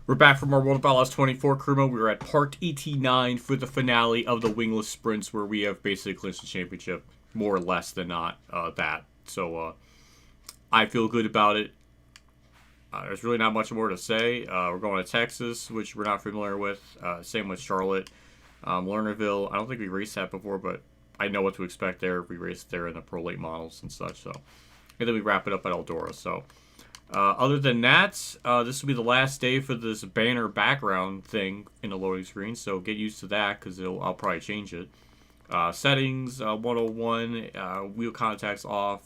We're back from our World of Outlaws 24 crew mode. We were at part 89 for the finale of the Wingless sprints, where we have basically clinched the championship, more or less than not that. So I feel good about it. There's really not much more to say. We're going to Texas, which we're not familiar with. Same with Charlotte. Lernerville, I don't think we raced that before, but I know what to expect there. We raced there in the Pro Late models and such. So, and then we wrap it up at Eldora. So, other than that, this will be the last day for this banner background thing in the loading screen. So get used to that, because I'll probably change it. Settings 101, wheel contacts off.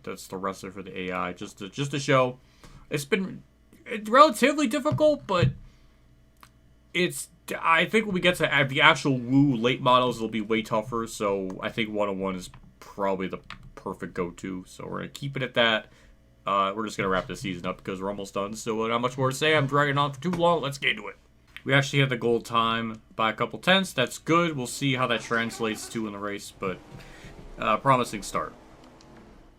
That's the wrestler for the AI. Just to show, it's been relatively difficult, but I think when we get to the actual Woo late models, it'll be way tougher. So I think 101 is probably the perfect go-to. So we're gonna keep it at that. We're just going to wrap this season up because we're almost done. So not much more to say. I'm dragging on for too long. Let's get into it. We actually had the gold time by a couple tenths. That's good. We'll see how that translates to in the race. But promising start.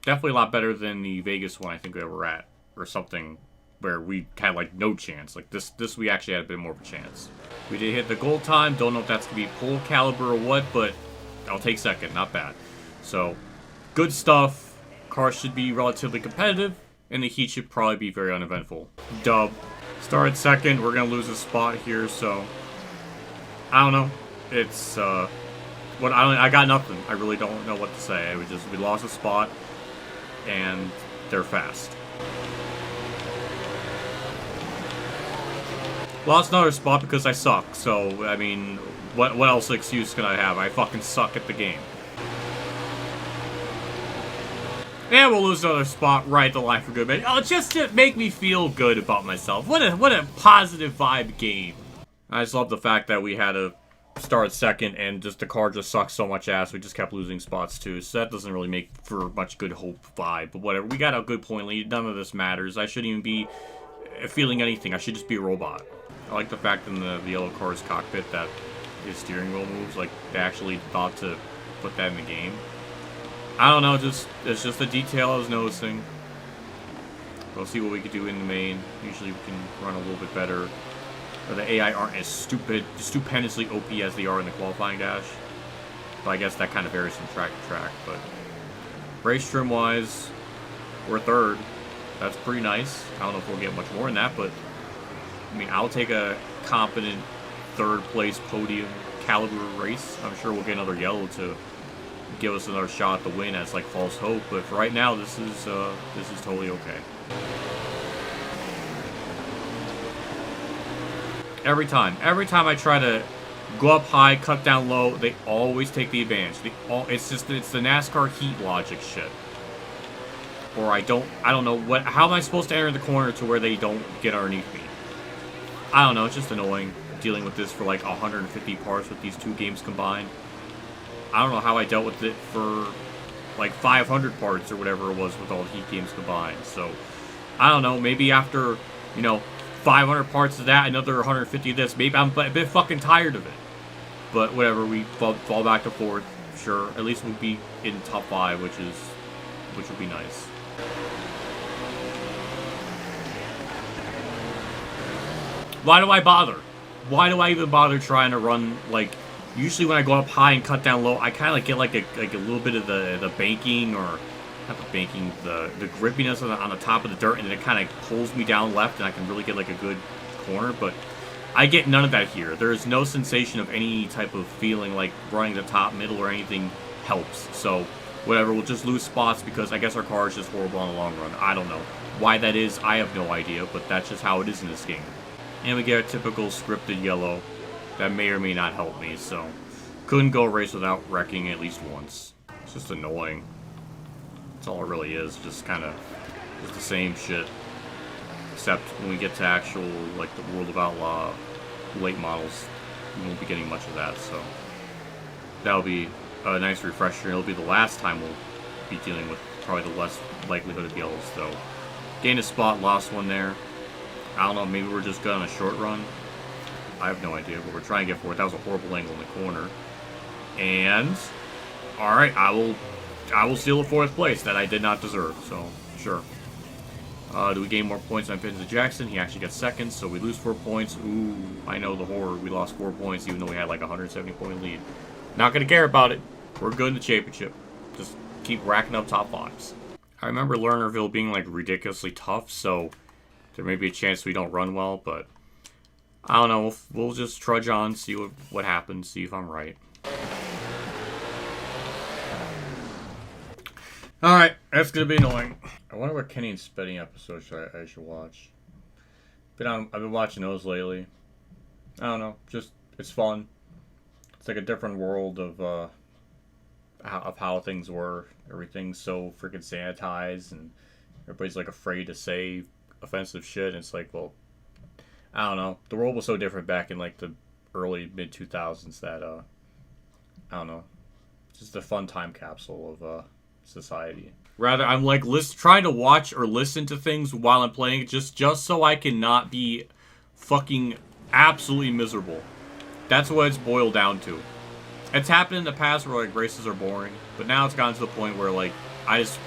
Definitely a lot better than the Vegas one I think we were at. Or something where we had like no chance. Like this we actually had a bit more of a chance. We did hit the gold time. Don't know if that's going to be pole caliber or what. But I'll take second. Not bad. So good stuff. Car should be relatively competitive, and the heat should probably be very uneventful. Dub. Started second. We're gonna lose a spot here, so I don't know. It's I got nothing. I really don't know what to say. We lost a spot, and they're fast. Lost another spot because I suck. So I mean, what else excuse can I have? I fucking suck at the game. And we'll lose another spot right at the line for good, man. Oh, just to make me feel good about myself. What a positive vibe game. I just love the fact that we had to start second and just the car just sucks so much ass. We just kept losing spots too. So that doesn't really make for much good hope vibe. But whatever. We got a good point lead. None of this matters. I shouldn't even be feeling anything. I should just be a robot. I like the fact in the yellow car's cockpit that his steering wheel moves. Like they actually thought to put that in the game. I don't know, it's just a detail I was noticing. We'll see what we can do in the main. Usually we can run a little bit better. Or the AI aren't as stupendously OP as they are in the qualifying dash. But I guess that kind of varies from track to track. But race trim wise, we're third. That's pretty nice. I don't know if we'll get much more than that, but I mean, I'll take a competent third place podium caliber race. I'm sure we'll get another yellow to give us another shot at the win as like false hope, but for right now this is totally okay. Every time I try to go up high, cut down low, they always take the advantage. It's the NASCAR heat logic shit. Or I don't know how am I supposed to enter the corner to where they don't get underneath me? I don't know, it's just annoying dealing with this for like 150 parts with these two games combined. I don't know how I dealt with it for like 500 parts or whatever it was with all the heat games combined. So, I don't know. Maybe after, 500 parts of that, another 150 of this, maybe I'm a bit fucking tired of it. But whatever, we fall back to fourth. Sure, at least we'll be in top 5, which would be nice. Why do I bother? Why do I even bother trying to run, like... Usually when I go up high and cut down low, I kind of get like a little bit of the banking, or not the banking, the grippiness on the top of the dirt, and then it kind of pulls me down left, and I can really get like a good corner. But I get none of that here. There is no sensation of any type of feeling like running the top, middle, or anything helps. So whatever, we'll just lose spots because I guess our car is just horrible in the long run. I don't know why that is. I have no idea, but that's just how it is in this game. And we get a typical scripted yellow. That may or may not help me, so couldn't go a race without wrecking at least once. It's just annoying. That's all it really is, just kind of just the same shit. Except when we get to actual, like, the World of Outlaw late models, we won't be getting much of that, so that'll be a nice refresher. It'll be the last time we'll be dealing with probably the less likelihood of yellows, though. Gained a spot, lost one there. I don't know, maybe we're just good on a short run. I have no idea, but we're trying to get forward. That was a horrible angle in the corner. And, alright, I will steal a 4th place that I did not deserve, so, sure. Do we gain more points on Vincent Jackson? He actually gets second, so we lose 4 points. Ooh, I know the horror. We lost 4 points, even though we had like a 170-point lead. Not gonna care about it. We're good in the championship. Just keep racking up top 5s. I remember Lernerville being like ridiculously tough, so there may be a chance we don't run well, but I don't know. We'll just trudge on, see what happens, see if I'm right. Alright, that's gonna be annoying. I wonder what Kenny and Spedding episodes I should watch. I've been watching those lately. I don't know, just it's fun. It's like a different world of how things were. Everything's so freaking sanitized, and everybody's like afraid to say offensive shit. And it's like, well, I don't know. The world was so different back in like the early mid 2000s that I don't know. It's just a fun time capsule of society. Rather, I'm like trying to watch or listen to things while I'm playing, just so I can not be fucking absolutely miserable. That's what it's boiled down to. It's happened in the past where like races are boring, but now it's gotten to the point where like I just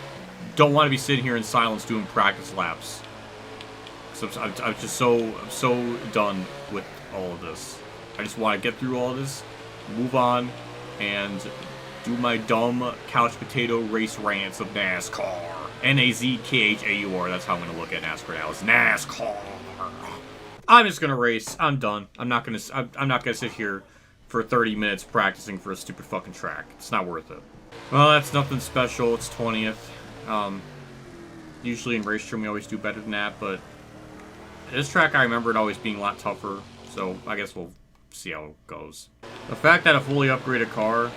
don't want to be sitting here in silence doing practice laps. So I'm just so done with all of this. I just want to get through all of this, move on, and do my dumb couch potato race rants of NASCAR. NAZKHAUR. That's how I'm gonna look at NASCAR now. It's NASCAR. I'm just gonna race. I'm done. I'm not gonna sit here for 30 minutes practicing for a stupid fucking track. It's not worth it. Well, that's nothing special. It's 20th. Usually in race trim we always do better than that, but this track I remember it always being a lot tougher. So I guess we'll see how it goes. The fact that a fully upgraded car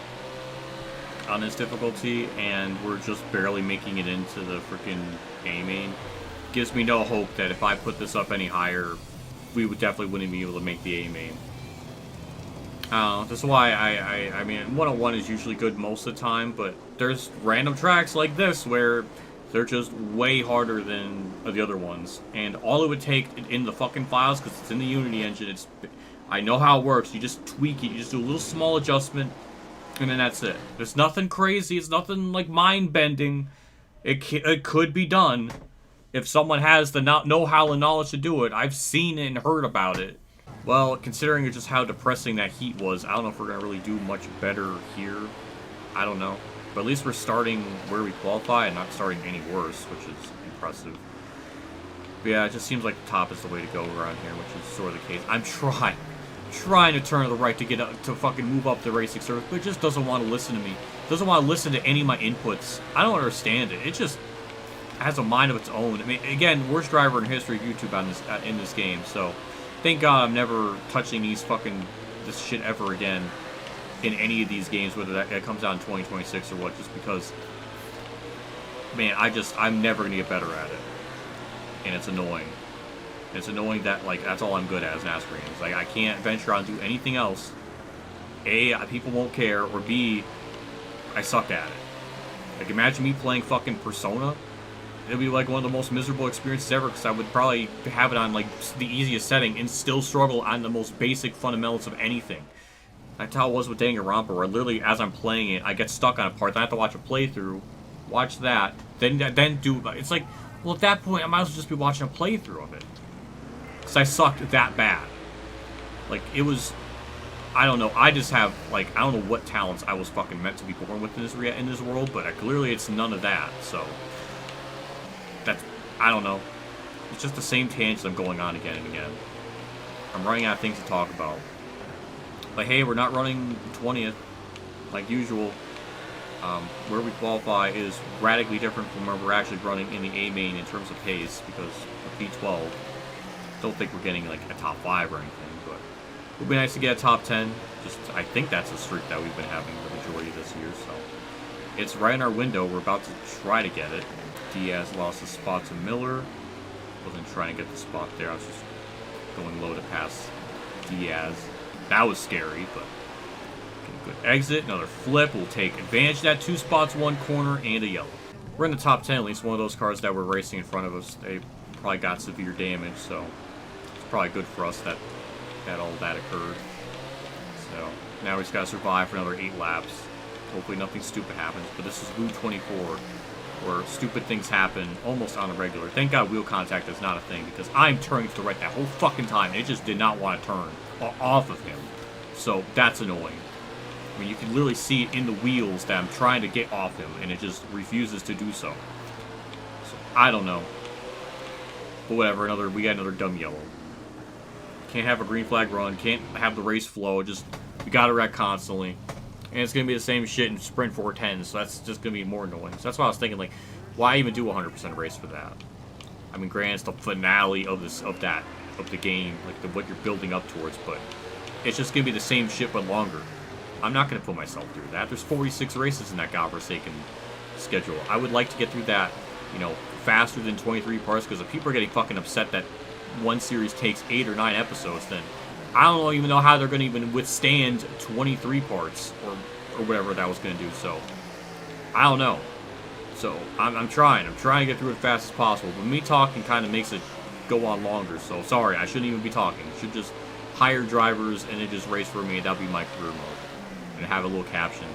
on this difficulty and we're just barely making it into the freaking A main gives me no hope that if I put this up any higher, we definitely wouldn't be able to make the A main. That's why I mean 101 is usually good most of the time, but there's random tracks like this where they're just way harder than the other ones, and all it would take in the fucking files, because it's in the Unity engine, I know how it works. You just tweak it, you just do a little small adjustment, and then that's it. There's nothing crazy. It's nothing like mind-bending. It could be done if someone has the know-how and knowledge to do it. I've seen it and heard about it. Well, considering just how depressing that heat was, I don't know if we're going to really do much better here. I don't know. But at least we're starting where we qualify and not starting any worse, which is impressive. But yeah, it just seems like the top is the way to go around here, which is sort of the case. I'm trying to turn to the right to get up, to fucking move up the racing surface, but it just doesn't want to listen to me. It doesn't want to listen to any of my inputs. I don't understand it. It just has a mind of its own. I mean, again, worst driver in history of YouTube on this in this game, so thank God I'm never touching this shit ever again in any of these games, whether that comes out in 2026 or what, just because, man, I'm never gonna get better at it, and it's annoying. It's annoying that, like, that's all I'm good at as NASCAR games. Like, I can't venture on to do anything else. A, people won't care, or B, I suck at it. Like, imagine me playing fucking Persona. It'd be, like, one of the most miserable experiences ever, because I would probably have it on, like, the easiest setting and still struggle on the most basic fundamentals of anything. That's how it was with Danganronpa, where literally, as I'm playing it, I get stuck on a part, then I have to watch a playthrough, watch that, then do... It's like, well, at that point, I might as well just be watching a playthrough of it. Because I sucked that bad. Like, it was... I don't know. I just have, like, I don't know what talents I was fucking meant to be born with in this world, but clearly it's none of that, so... That's... I don't know. It's just the same tangents I'm going on again and again. I'm running out of things to talk about. But hey, we're not running 20th, like usual. Where we qualify is radically different from where we're actually running in the A main in terms of pace, because of P12. Don't think we're getting like a top 5 or anything, but it would be nice to get a top 10. I think that's a streak that we've been having the majority of this year, so it's right in our window. We're about to try to get it. Diaz lost the spot to Miller. Wasn't trying to get the spot there. I was just going low to pass Diaz. That was scary, but okay, good exit. Another flip. We'll take advantage of that. 2 spots, 1 corner, and a yellow. We're in the top 10. At least one of those cars that were racing in front of us, they probably got severe damage, so it's probably good for us that all that occurred. So now we just gotta survive for another 8 laps. Hopefully nothing stupid happens, but this is Route 24. where stupid things happen almost on a regular. Thank God wheel contact is not a thing, because I'm turning to the right that whole fucking time, and it just did not want to turn off of him. So that's annoying. I mean, you can literally see it in the wheels that I'm trying to get off him, and it just refuses to do so. So I don't know. But whatever, we got another dumb yellow. Can't have a green flag run, can't have the race flow, just, we gotta wreck constantly. And it's going to be the same shit in Sprint 410, so that's just going to be more annoying. So that's why I was thinking, like, why even do a 100% race for that? I mean, granted, it's the finale of the game, like what you're building up towards, but it's just going to be the same shit but longer. I'm not going to put myself through that. There's 46 races in that godforsaken schedule. I would like to get through that, you know, faster than 23 parts, because if people are getting fucking upset that one series takes 8 or 9 episodes, then I don't even know how they're going to even withstand 23 parts or whatever that was going to do. So I don't know. So I'm trying to get through it as fast as possible. But me talking kind of makes it go on longer. So sorry, I shouldn't even be talking. I should just hire drivers and then just race for me. That'll be my career mode. And have a little caption.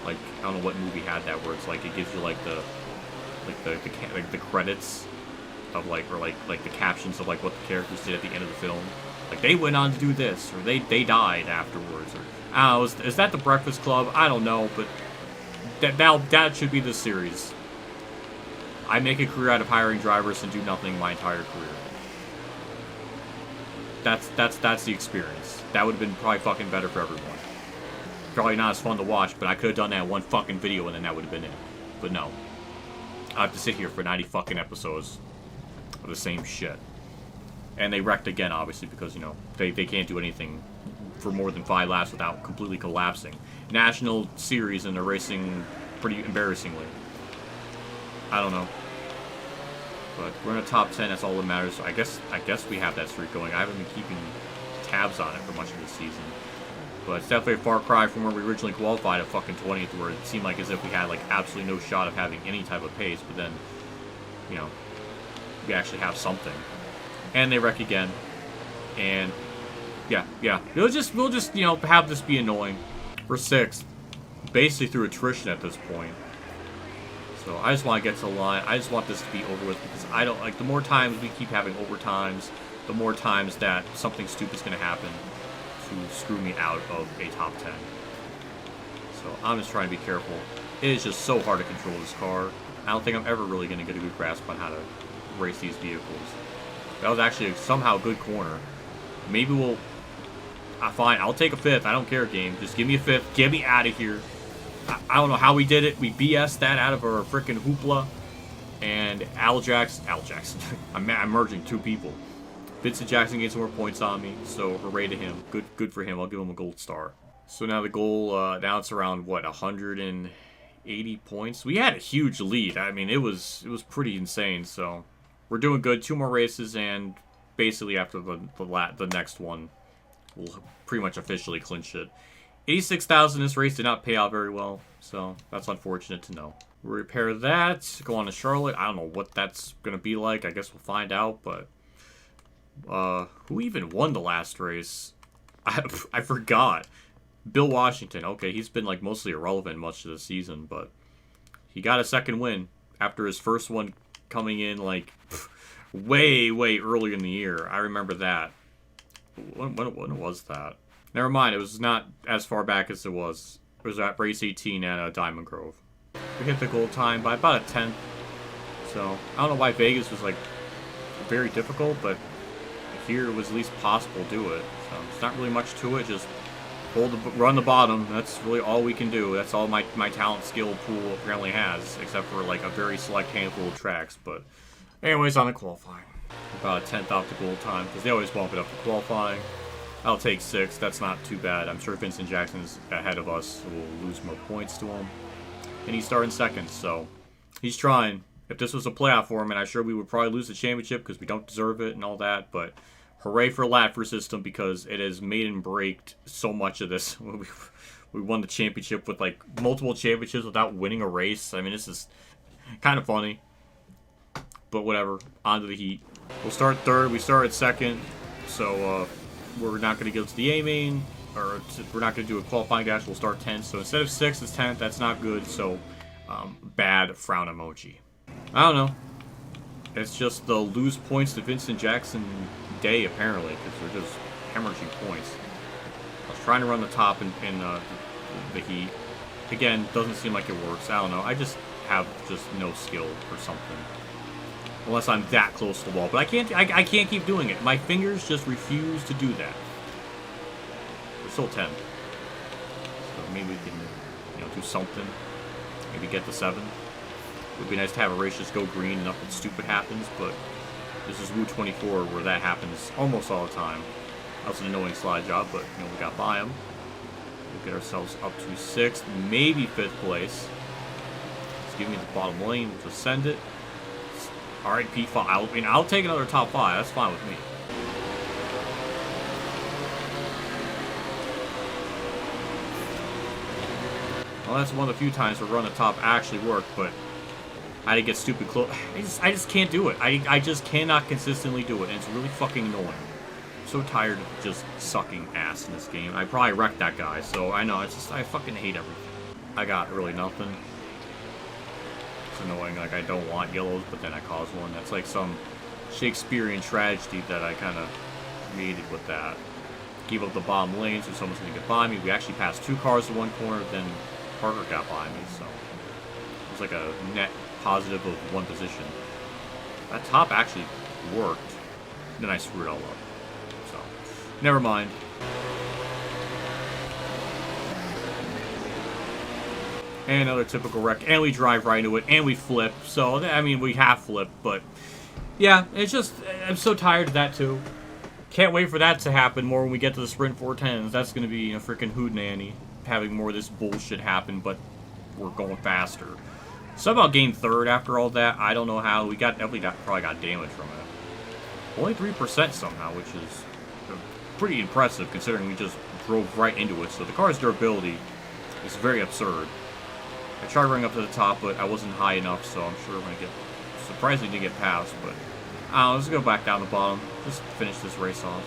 Like, I don't know what movie had that where it's like it gives you like the credits of like, or like the captions of like what the characters did at the end of the film. Like, they went on to do this, or they died afterwards, or I don't know, is that the Breakfast Club? I don't know, but that should be the series. I make a career out of hiring drivers and do nothing my entire career. That's the experience. That would have been probably fucking better for everyone. Probably not as fun to watch, but I could have done that in one fucking video and then that would have been it. But no. I have to sit here for 90 fucking episodes of the same shit. And they wrecked again, obviously, because, you know, they can't do anything for more than 5 laps without completely collapsing. National series, and they're racing pretty embarrassingly. I don't know. But we're in a top 10, that's all that matters. So I guess we have that streak going. I haven't been keeping tabs on it for much of the season. But it's definitely a far cry from where we originally qualified at fucking 20th, where it seemed like as if we had, like, absolutely no shot of having any type of pace. But then, you know, we actually have something. And they wreck again. And yeah. We'll just, you know, have this be annoying. We're 6th. Basically through attrition at this point. So I just want to get to the line. I just want this to be over with, because I don't, like, the more times we keep having overtimes, the more times that something stupid's going to happen to screw me out of a top 10. So I'm just trying to be careful. It is just so hard to control this car. I don't think I'm ever really going to get a good grasp on how to race these vehicles. That was actually somehow a good corner. Maybe we'll... fine, I'll take a 5th. I don't care, game. Just give me a 5th. Get me out of here. I don't know how we did it. We BS'd that out of our freaking hoopla. And Al Jackson... I'm merging 2 people. Vincent Jackson gained some more points on me, so hooray to him. Good for him. I'll give him a gold star. So now the goal, now it's around, what, 180 points? We had a huge lead. I mean, it was pretty insane, so... We're doing good. 2 more races, and basically after the next one, we'll pretty much officially clinch it. 86,000 this race did not pay out very well, so that's unfortunate to know. We'll repair that, go on to Charlotte. I don't know what that's going to be like. I guess we'll find out, but... who even won the last race? I forgot. Bill Washington. Okay, he's been, like, mostly irrelevant much of the season, but he got a second win after his first one coming in, like, way earlier in the year. I remember that. When was that? Never mind, it was not as far back as it was. It was at race 18 at Diamond Grove. We hit the goal time by about a 10th. So, I don't know why Vegas was, like, very difficult, but here it was at least possible to do it. So, it's not really much to it, just run the bottom. That's really all we can do. That's all my talent skill pool apparently has, except for like a very select handful of tracks. But anyways, on the qualifying, about a 10th off the goal time, because they always bump it up to qualifying. I'll take 6th. That's not too bad. I'm sure Vincent Jackson's ahead of us, so we'll lose more points to him. And he's starting 2nd, so he's trying. If this was a playoff for him, and I'm sure we would probably lose the championship because we don't deserve it and all that, but hooray for Latfer system, because it has made and braked so much of this. We won the championship with, like, multiple championships without winning a race. I mean, this is kind of funny. But whatever. On to the heat. We'll start 3rd. We started 2nd. So, we're not going to go to the A-main. Or we're not going to do a qualifying dash. We'll start 10th. So, instead of 6th, it's 10th. That's not good. So, bad frown emoji. I don't know. It's just the lose points to Vincent Jackson day, apparently, because they're just hemorrhaging points. I was trying to run the top in the heat. Again, doesn't seem like it works. I don't know. I just have just no skill or something. Unless I'm that close to the wall. But I can't keep doing it. My fingers just refuse to do that. We're still 10. So maybe we can, do something. Maybe get to 7. It would be nice to have a race just go green and nothing stupid happens, but this is Wu 24 where that happens almost all the time. That was an annoying slide job, but we got by him. We'll get ourselves up to 6th, maybe 5th place. Just give me the bottom lane, we'll just send it. Alright, P5. I'll take another top 5, that's fine with me. Well, that's one of the few times where run the top actually worked, but I had to get stupid close. I just can't do it. I just cannot consistently do it, and it's really fucking annoying. I'm so tired of just sucking ass in this game. I probably wrecked that guy, so I know, I fucking hate everything. I got really nothing. It's annoying, like I don't want yellows, but then I cause one. That's like some Shakespearean tragedy that I kind of created with that. Gave up the bottom lane, so someone's gonna get by me. We actually passed 2 cars to one corner, then Parker got by me, so it was like a net positive of 1 position. That top actually worked. Then I screwed it all up. So, never mind. And another typical wreck. And we drive right into it. And we flip. So, I mean, we half flip. But, yeah, it's just, I'm so tired of that, too. Can't wait for that to happen more when we get to the Sprint 410s. That's going to be a freaking hootenanny. Having more of this bullshit happen, but we're going faster. Somehow gained 3rd after all that. I don't know how. We definitely probably got damage from it. Only 3% somehow, which is pretty impressive considering we just drove right into it. So the car's durability is very absurd. I tried running up to the top, but I wasn't high enough, so I'm sure I'm going to get surprisingly to get past. But let's go back down the bottom. Just finish this race off.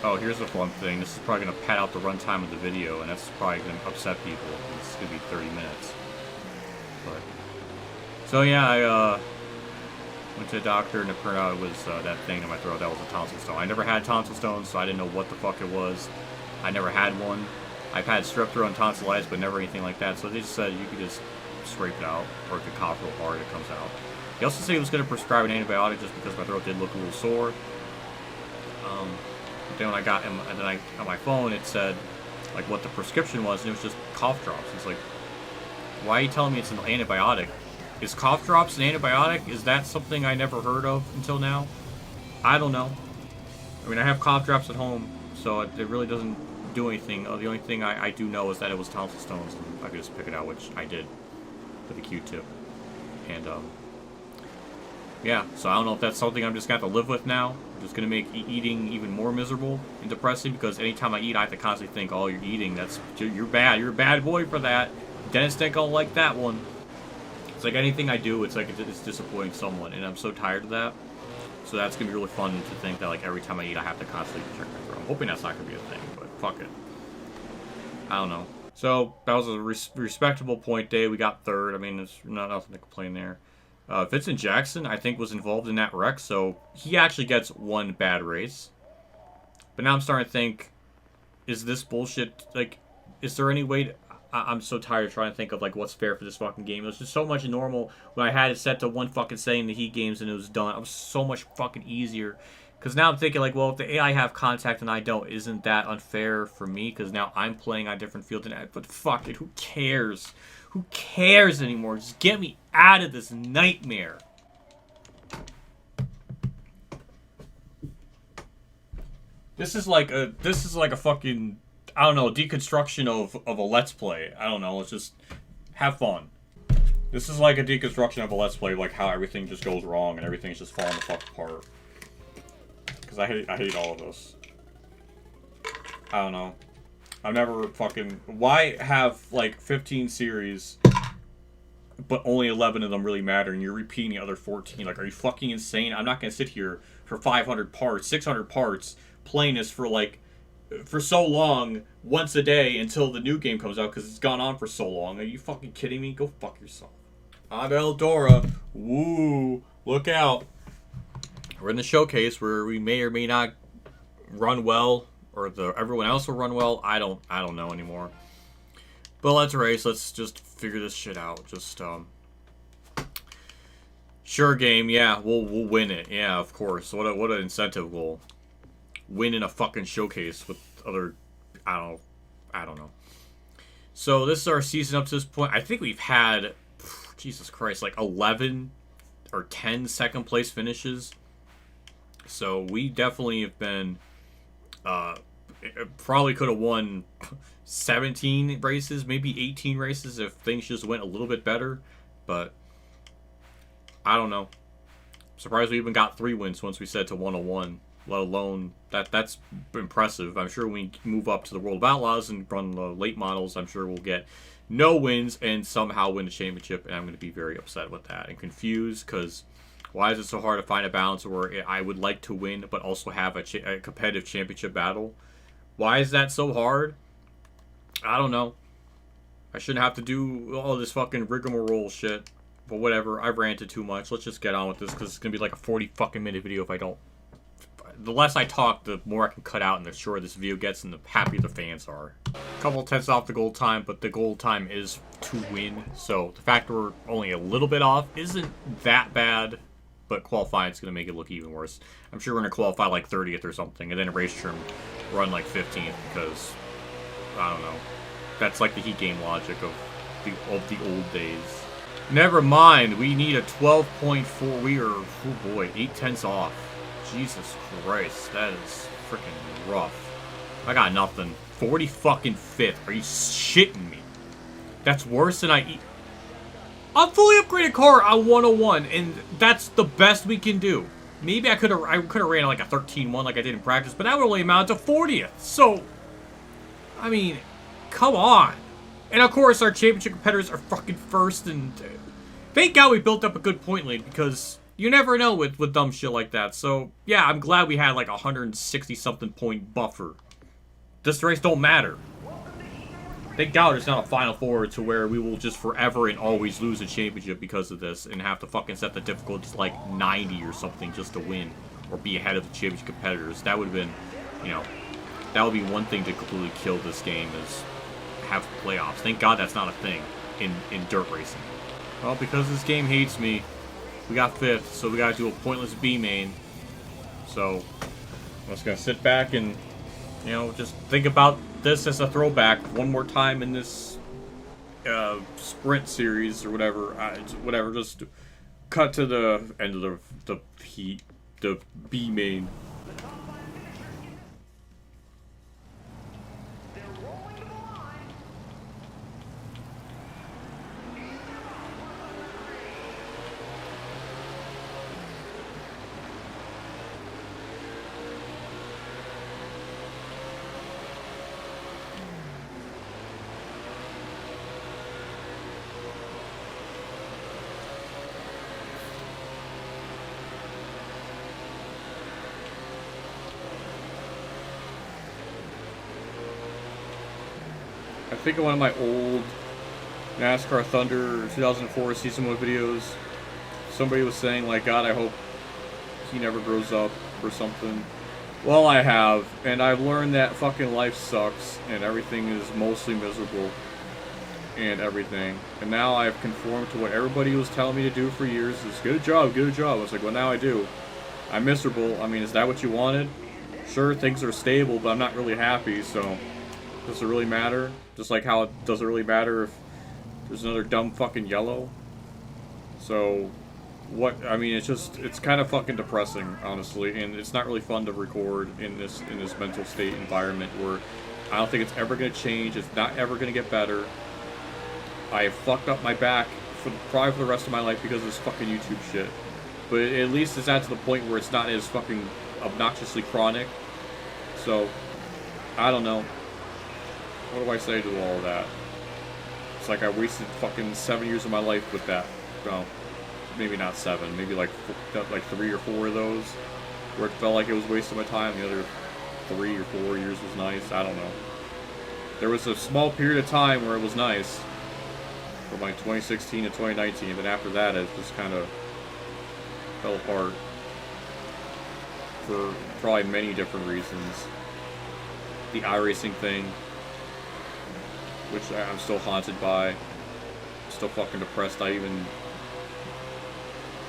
Oh, here's the fun thing. This is probably going to pad out the runtime of the video, and that's probably going to upset people. It's going to be 30 minutes. But so yeah, I went to the doctor, and it turned out it was that thing in my throat. That was a tonsil stone. I never had tonsil stones, so I didn't know what the fuck it was. I never had one. I've had strep throat and tonsillitis, but never anything like that. So they just said you could just scrape it out, or it could cough real hard, it comes out. He also said he was going to prescribe an antibiotic just because my throat did look a little sore. But then when I got him, and then on my phone, it said like what the prescription was, and it was just cough drops. It's like, why are you telling me it's an antibiotic? Is cough drops an antibiotic? Is that something I never heard of until now? I don't know. I mean, I have cough drops at home, so it really doesn't do anything. The only thing I do know is that it was tonsil stones, and I could just pick it out, which I did with a Q-tip. And, yeah, so I don't know if that's something I'm just going to have to live with now. I'm just going to make eating even more miserable and depressing, because anytime I eat, I have to constantly think, oh, you're eating, you're bad, you're a bad boy for that. Dentist ain't gonna like that one. It's like anything I do, it's like it's disappointing someone, and I'm so tired of that. So that's gonna be really fun to think that like every time I eat, I have to constantly check my throat. I'm hoping that's not gonna be a thing, but fuck it. I don't know. So that was a respectable point day. We got 3rd. I mean, there's nothing to complain there. Vincent Jackson, I think, was involved in that wreck, so he actually gets 1 bad race. But now I'm starting to think, is this bullshit, like, is there any way to... I'm so tired of trying to think of, like, what's fair for this fucking game. It was just so much normal when I had it set to 1 fucking setting in the Heat games and it was done. It was so much fucking easier. Because now I'm thinking, like, well, if the AI have contact and I don't, isn't that unfair for me? Because now I'm playing on a different field than I... But fuck it, who cares? Who cares anymore? Just get me out of this nightmare. This is like a fucking... I don't know, deconstruction of a Let's Play. I don't know, let's just have fun. This is like a deconstruction of a Let's Play, like how everything just goes wrong and everything's just falling the fuck apart. Because I hate all of this. I don't know. I've never fucking... Why have, like, 15 series, but only 11 of them really matter, and you're repeating the other 14? Like, are you fucking insane? I'm not gonna sit here for 500 parts, 600 parts, playing this for, like... for so long, once a day, until the new game comes out, because it's gone on for so long. Are you fucking kidding me? Go fuck yourself. I'm Eldora. Woo! Look out. We're in the showcase where we may or may not run well, or everyone else will run well. I don't know anymore. But let's race. Let's just figure this shit out. Just sure game. Yeah, we'll win it. Yeah, of course. What an incentive goal. Win in a fucking showcase with other. I don't know. So this is our season up to this point. I think we've had, Jesus Christ, like 11 or 10 second place finishes. So we definitely have been, probably could have won 17 races, maybe 18 races if things just went a little bit better. But I don't know. Surprised we even got 3 wins once we set to 101. Let alone that's impressive. I'm sure when we move up to the World of Outlaws and run the late models, I'm sure we'll get no wins and somehow win the championship, and I'm going to be very upset with that and confused because why is it so hard to find a balance where I would like to win but also have a competitive championship battle? Why is that so hard? I don't know. I shouldn't have to do all this fucking rigmarole shit, but whatever. I've ranted too much. Let's just get on with this because it's going to be like a 40 fucking minute video if I don't. The less I talk, the more I can cut out and the shorter this video gets and the happier the fans are. A couple tenths off the goal time, but the goal time is to win. So the fact we're only a little bit off isn't that bad, but qualifying is going to make it look even worse. I'm sure we're going to qualify like 30th or something, and then a race trim run like 15th because, I don't know. That's like the heat game logic of the old days. Never mind, we need a 12.4. We are, oh boy, 8 tenths off. Jesus Christ, that is freaking rough. I got nothing. 40 fucking 5th. Are you shitting me? That's worse than I eat. A fully upgraded car on 101, and that's the best we can do. Maybe I could have ran like a 13-1 like I did in practice, but that would only amount to 40th. So, I mean, come on. And of course, our championship competitors are fucking first, and thank God we built up a good point lead because you never know with dumb shit like that. So, yeah, I'm glad we had like a 160-something point buffer. This race don't matter. Thank God there's not a Final Four to where we will just forever and always lose a championship because of this and have to fucking set the difficulty to like 90 or something just to win or be ahead of the championship competitors. That would have been, you know, that would be one thing to completely kill this game is have playoffs. Thank God that's not a thing in dirt racing. Well, because this game hates me, we got 5th, so we gotta do a pointless B main. So I'm just gonna sit back and, you know, just think about this as a throwback one more time in this sprint series or whatever. Whatever, just cut to the end of the B main. I think in one of my old NASCAR Thunder 2004 season mode videos, somebody was saying, like, God, I hope he never grows up or something. Well, I have, and I've learned that fucking life sucks, and everything is mostly miserable, and everything. And now I've conformed to what everybody was telling me to do for years, is get a job, get a job. I was like, well, now I do. I'm miserable. I mean, is that what you wanted? Sure, things are stable, but I'm not really happy, so does it really matter? Just like how it doesn't really matter if there's another dumb fucking yellow. So, what, I mean, it's kind of fucking depressing, honestly, and it's not really fun to record in this mental state environment where I don't think it's ever going to change, it's not ever going to get better. I have fucked up my back probably for the rest of my life because of this fucking YouTube shit. But at least it's not to the point where it's not as fucking obnoxiously chronic. So, I don't know. What do I say to all of that? It's like I wasted fucking 7 years of my life with that. No, maybe not 7. Maybe like 3 or 4 of those where it felt like it was wasting my time. The other 3 or 4 years was nice. I don't know. There was a small period of time where it was nice. from like 2016 to 2019. Then after that, it just kind of fell apart for probably many different reasons. The iRacing thing, which I'm still haunted by. Still fucking depressed. I even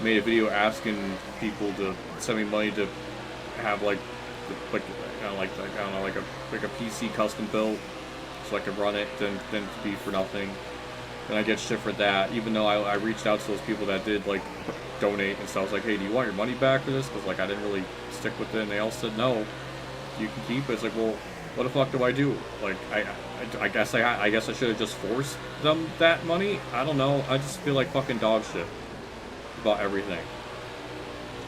made a video asking people to send me money to have like I don't know, like a PC custom built so I could run it, then to be for nothing. And I get shit for that, even though I reached out to those people that did like donate and stuff. I was like, hey, do you want your money back for this? Because like I didn't really stick with it, and they all said no, you can keep it. It's like, well, what the fuck do I do? Like I guess I should have just forced them that money. I don't know. I just feel like fucking dog shit about everything.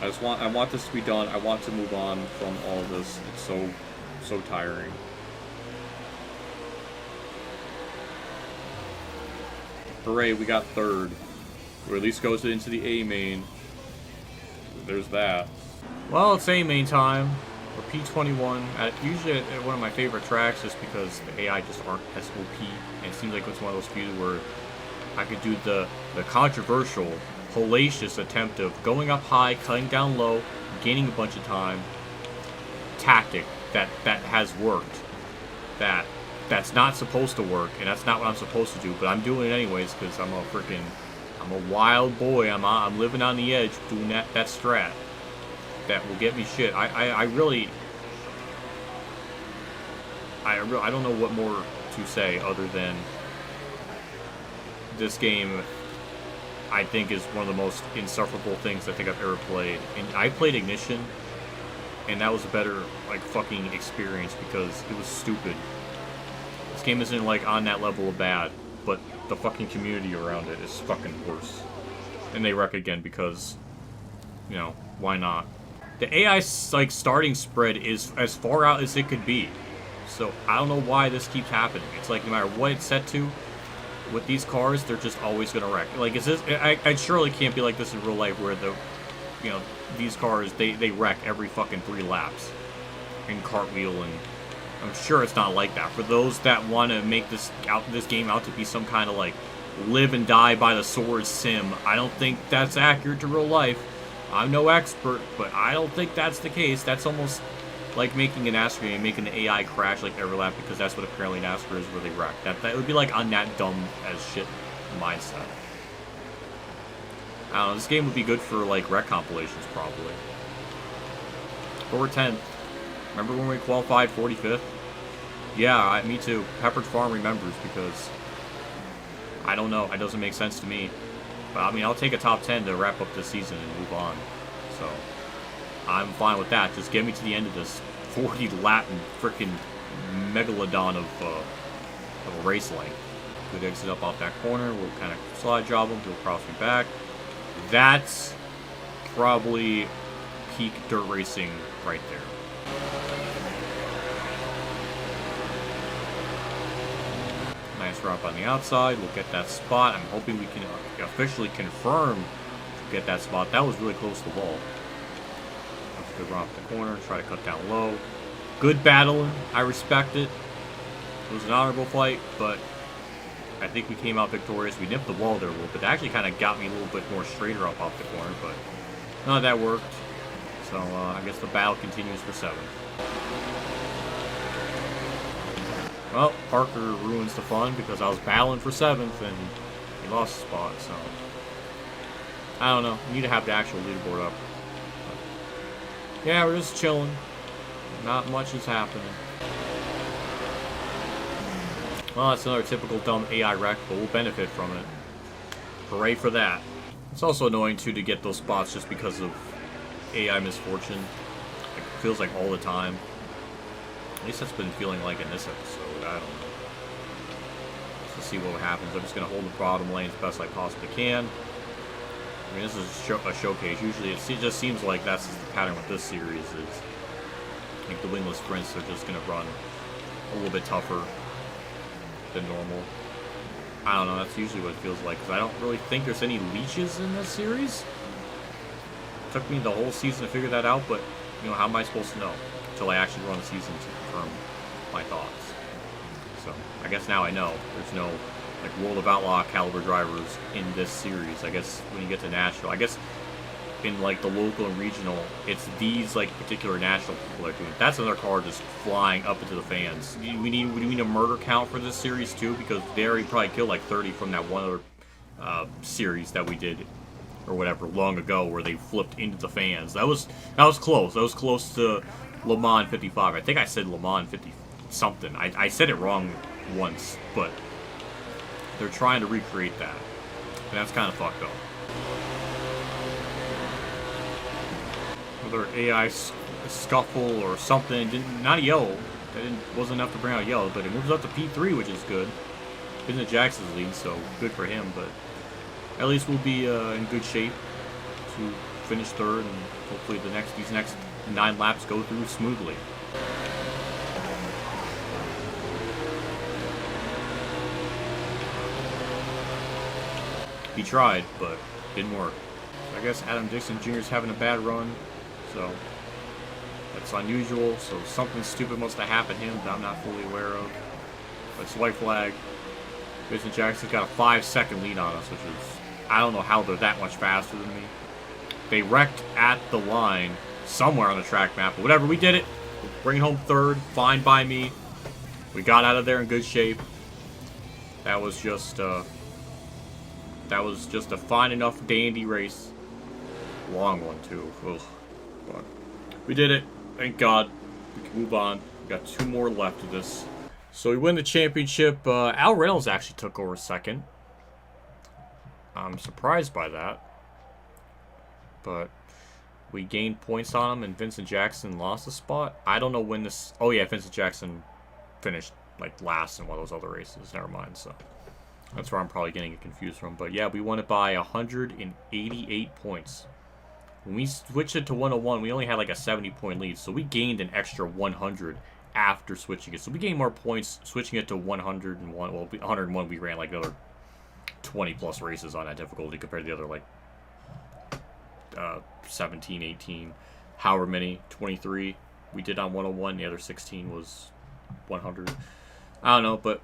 I want this to be done. I want to move on from all of this. It's so tiring. Hooray, we got third. Or at least goes into the A main. There's that. Well, it's A main time. Or P21. Usually at one of my favorite tracks, just because the AI just aren't SOP. And it seems like it's one of those few where I could do the controversial, hellacious attempt of going up high, cutting down low, gaining a bunch of time tactic that has worked. That's not supposed to work, and that's not what I'm supposed to do, but I'm doing it anyways because I'm a wild boy. I'm living on the edge doing that strat that will get me shit. I don't know what more to say other than this game I think is one of the most insufferable things I think I've ever played. And I played Ignition, and that was a better like fucking experience because it was stupid. This game isn't like on that level of bad, but the fucking community around it is fucking worse. And they wreck again because, you know, why not? The AI like starting spread is as far out as it could be. So I don't know why this keeps happening. It's like no matter what it's set to, with these cars, they're just always gonna wreck. Like, is this? I surely can't be like this in real life, where these cars they wreck every fucking 3 laps, and cartwheel, and I'm sure it's not like that. For those that want to make this game out to be some kind of like live and die by the sword sim, I don't think that's accurate to real life. I'm no expert, but I don't think that's the case. That's almost like making a NASCAR game, making the AI crash like every lap, because that's what apparently NASCAR is, where they wreck. That would be like on that dumb as shit mindset. I don't know, this game would be good for like wreck compilations probably. But we're 10th. Remember when we qualified 45th? Yeah, me too. Pepperidge Farm remembers because I don't know, it doesn't make sense to me. But I mean, I'll take a top 10 to wrap up this season and move on. So I'm fine with that. Just get me to the end of this 40 lap freaking megalodon of a race lane. Good exit up off that corner. We'll kind of slide job him. He'll cross me back. That's probably peak dirt racing right there. Nice route on the outside. We'll get that spot. I'm hoping we can officially confirm to get that spot. That was really close to the wall. Good run off the corner, try to cut down low. Good battling, I respect it. It was an honorable fight, but I think we came out victorious. We nipped the wall there a little bit. That actually kind of got me a little bit more straighter up off the corner, but none of that worked. So I guess the battle continues for 7th. Well, Parker ruins the fun because I was battling for 7th and he lost the spot, so I don't know. We need to have the actual leaderboard up. Yeah, we're just chilling. Not much is happening. Well, that's another typical dumb AI wreck, but we'll benefit from it. Hooray for that. It's also annoying, too, to get those spots just because of AI misfortune. Like, it feels like all the time. At least that's been feeling like in this episode. I don't know. Let's see what happens. I'm just going to hold the bottom lane as best I possibly can. I mean, this is a showcase. Usually, it just seems like that's the pattern with this series. Is like the wingless sprints are just gonna run a little bit tougher than normal. I don't know. That's usually what it feels like. Because I don't really think there's any leeches in this series. It took me the whole season to figure that out, but you know, how am I supposed to know until I actually run the season to confirm my thoughts? So I guess now I know there's no like World of Outlaw caliber drivers in this series. I guess when you get to national, I guess in like the local and regional, it's these like particular national people are doing. That's another car just flying up into the fans. We need a murder count for this series too, because they already probably killed like 30 from that one other series that we did or whatever long ago, where they flipped into the fans. That was close. That was close to Le Mans 55. I think I said Le Mans 50 something. I said it wrong once, but they're trying to recreate that, and that's kind of fucked up. Whether AI scuffle or something, not a yellow. That wasn't enough to bring out yellow, but it moves up to P3, which is good. Vincent Jackson's lead, so good for him, but at least we'll be in good shape to finish third, and hopefully these next 9 laps go through smoothly. He tried, but didn't work. I guess Adam Dixon Jr. is having a bad run, so that's unusual. So something stupid must have happened to him that I'm not fully aware of. But it's white flag. Vincent Jackson's got a 5-second lead on us, which is, I don't know how they're that much faster than me. They wrecked at the line somewhere on the track map, but whatever, we did it. Bring home third, fine by me. We got out of there in good shape. That was just a fine enough dandy race. Long one too. Ugh. But we did it. Thank God. We can move on. We got 2 more left of this. So we win the championship. Al Reynolds actually took over second. I'm surprised by that. But we gained points on him, and Vincent Jackson lost a spot. I don't know when this... Oh yeah, Vincent Jackson finished like last in one of those other races. Never mind, so... That's where I'm probably getting it confused from. But yeah, we won it by 188 points. When we switched it to 101, we only had like a 70-point lead. So we gained an extra 100 after switching it. So we gained more points switching it to 101. Well, 101, we ran like another 20-plus races on that difficulty compared to the other like 17, 18, however many, 23 we did on 101. The other 16 was 100. I don't know, but...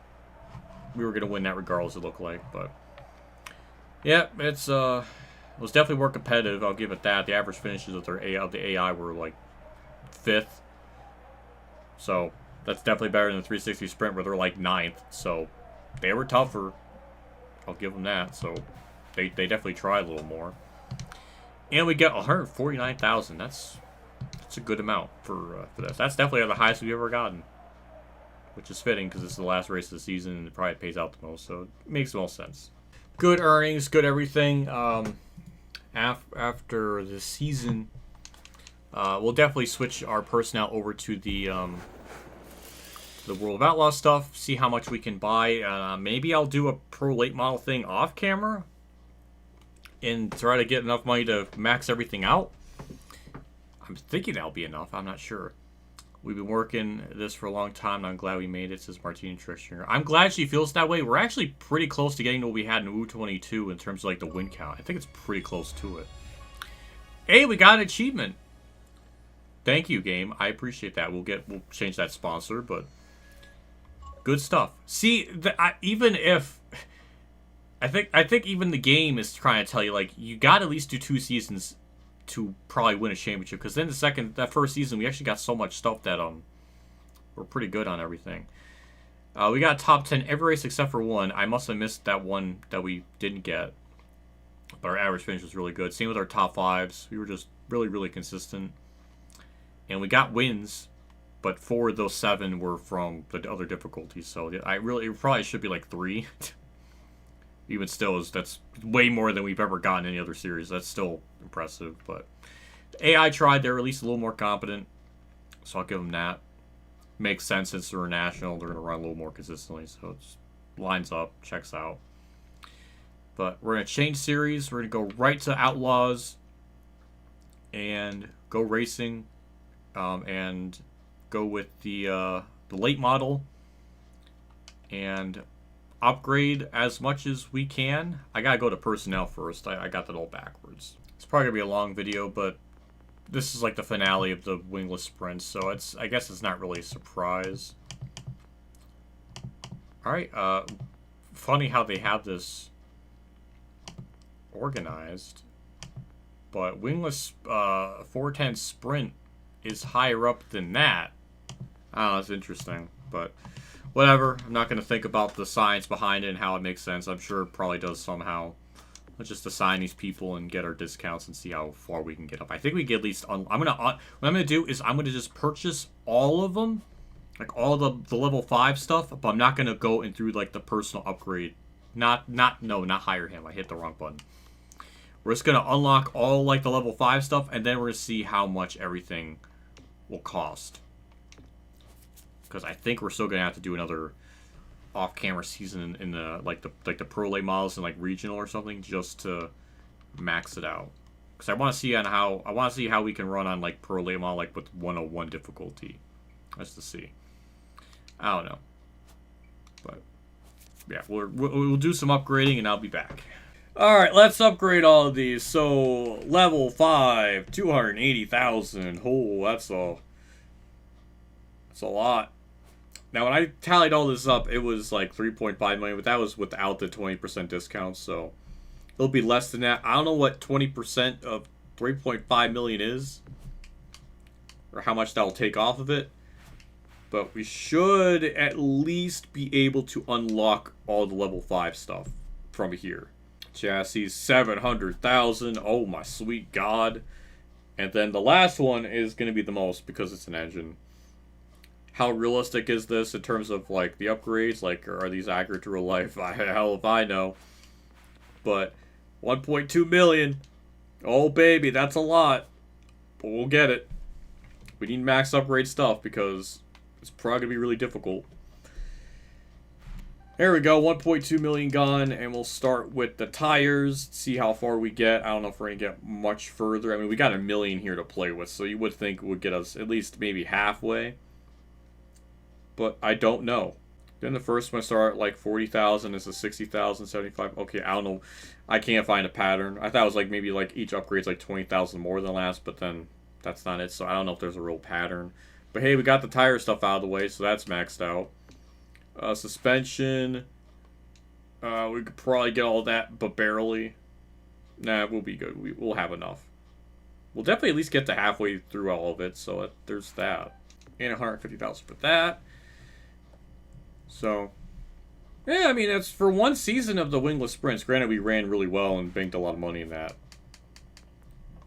we were gonna win that regardless, it looked like. But yeah, it was definitely more competitive. I'll give it that. The average finishes of the AI were like 5th, so that's definitely better than the 360 sprint where they're like 9th. So they were tougher. I'll give them that. So they definitely tried a little more. And we got 149,000. That's a good amount for this. That's definitely the highest we've ever gotten. Which is fitting because this is the last race of the season and it probably pays out the most, so it makes the most sense. Good earnings, good everything. After the season, we'll definitely switch our personnel over to the World of Outlaw stuff, see how much we can buy. Maybe I'll do a pro late model thing off camera and try to get enough money to max everything out. I'm thinking that'll be enough, I'm not sure. We've been working this for a long time, and I'm glad we made it, says Martina Trixinger. I'm glad she feels that way. We're actually pretty close to getting to what we had in U22 in terms of like the win count. I think it's pretty close to it. Hey, we got an achievement. Thank you, game. I appreciate that. We'll change that sponsor, but good stuff. See, even if I think even the game is trying to tell you like you got to at least do 2 seasons to probably win a championship, because then that first season we actually got so much stuff that we're pretty good on everything. We got top 10 every race except for one. I must have missed that one that we didn't get, but our average finish was really good. Same with our top 5s. We were just really consistent, and we got wins, but 4 of those 7 were from the other difficulties. So it probably should be like 3. Even still, that's way more than we've ever gotten in any other series. That's still impressive, but AI tried. They're at least a little more competent, so I'll give them that. Makes sense since they're national. They're going to run a little more consistently, so it lines up, checks out. But we're going to change series. We're going to go right to Outlaws and go racing, and go with the late model and upgrade as much as we can. I gotta go to personnel first. I got that all backwards. It's probably gonna be a long video, but this is like the finale of the Wingless sprint, so I guess it's not really a surprise. Alright, funny how they have this organized, but Wingless 410 Sprint is higher up than that. Oh, that's interesting, but whatever. I'm not going to think about the science behind it and how it makes sense. I'm sure it probably does somehow. Let's just assign these people and get our discounts and see how far we can get up. I think we get at least... what I'm going to do is I'm going to just purchase all of them, like all the level 5 stuff, but I'm not going to go in through like the personal upgrade. Not hire him. I hit the wrong button. We're just going to unlock all like the level 5 stuff, and then we're going to see how much everything will cost. Because I think we're still going to have to do another off-camera season in the like the pro late models and like regional or something just to max it out. Because I want to see how we can run on like pro late model like with 101 difficulty. Just to see. I don't know. But yeah, we'll do some upgrading and I'll be back. Alright, let's upgrade all of these. So, level 5, 280,000. Oh, that's a lot. Now, when I tallied all this up, it was like 3.5 million, but that was without the 20% discount, so it'll be less than that. I don't know what 20% of 3.5 million is, or how much that'll take off of it, but we should at least be able to unlock all the level 5 stuff from here. Chassis, 700,000. Oh my sweet god. And then the last one is going to be the most because it's an engine. How realistic is this in terms of like the upgrades? Like, are these accurate to real life? Hell if I know. But 1.2 million. Oh baby, that's a lot. But we'll get it. We need max upgrade stuff because it's probably going to be really difficult. There we go, 1.2 million gone, and we'll start with the tires, see how far we get. I don't know if we're going to get much further. I mean, we got a million here to play with, so you would think it would get us at least maybe halfway. But I don't know. Then the first one start at like 40,000, is a 60,000, 75. Okay, I don't know. I can't find a pattern. I thought it was like maybe like each upgrade's like 20,000 more than last, but then that's not it, so I don't know if there's a real pattern. But hey, we got the tire stuff out of the way, so that's maxed out. Suspension. We could probably get all that, but barely. Nah, we'll be good. We'll have enough. We'll definitely at least get to halfway through all of it, so there's that. And 150,000 for that. So, yeah, I mean, that's for one season of the Wingless Sprints. Granted, we ran really well and banked a lot of money in that.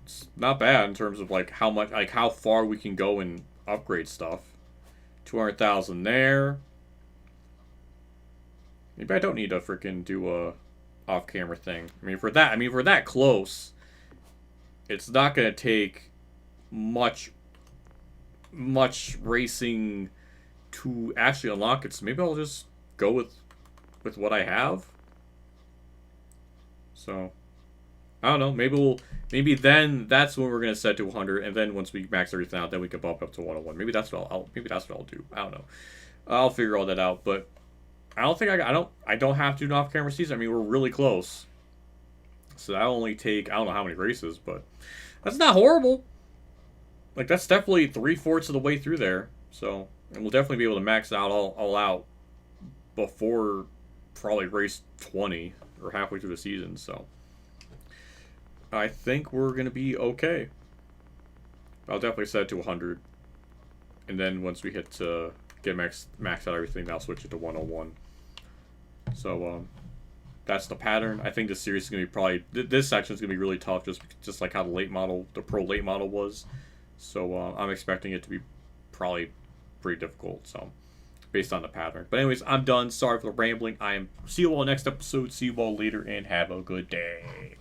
It's not bad in terms of like how much, like how far we can go and upgrade stuff. 200,000 there. Maybe I don't need to freaking do a off-camera thing. I mean, for that close, it's not gonna take much racing to actually unlock it. So maybe I'll just go with what I have. So I don't know. Maybe then that's when we're gonna set to 100, and then once we max everything out, then we can bump up to 101. Maybe that's what I'll do. I don't know. I'll figure all that out, but. I don't have to do an off-camera season. I mean, we're really close. So that'll only take, I don't know how many races, but that's not horrible. Like, that's definitely 3/4 of the way through there. So, and we'll definitely be able to max out all out before probably race 20 or halfway through the season. So, I think we're going to be okay. I'll definitely set it to 100. And then once we hit get max out everything, I'll switch it to 101. So that's the pattern. I think this series is gonna be probably this section is gonna be really tough, just like how the pro late model was. So I'm expecting it to be probably pretty difficult. So based on the pattern. But anyways, I'm done. Sorry for the rambling. See you all next episode. See you all later, and have a good day.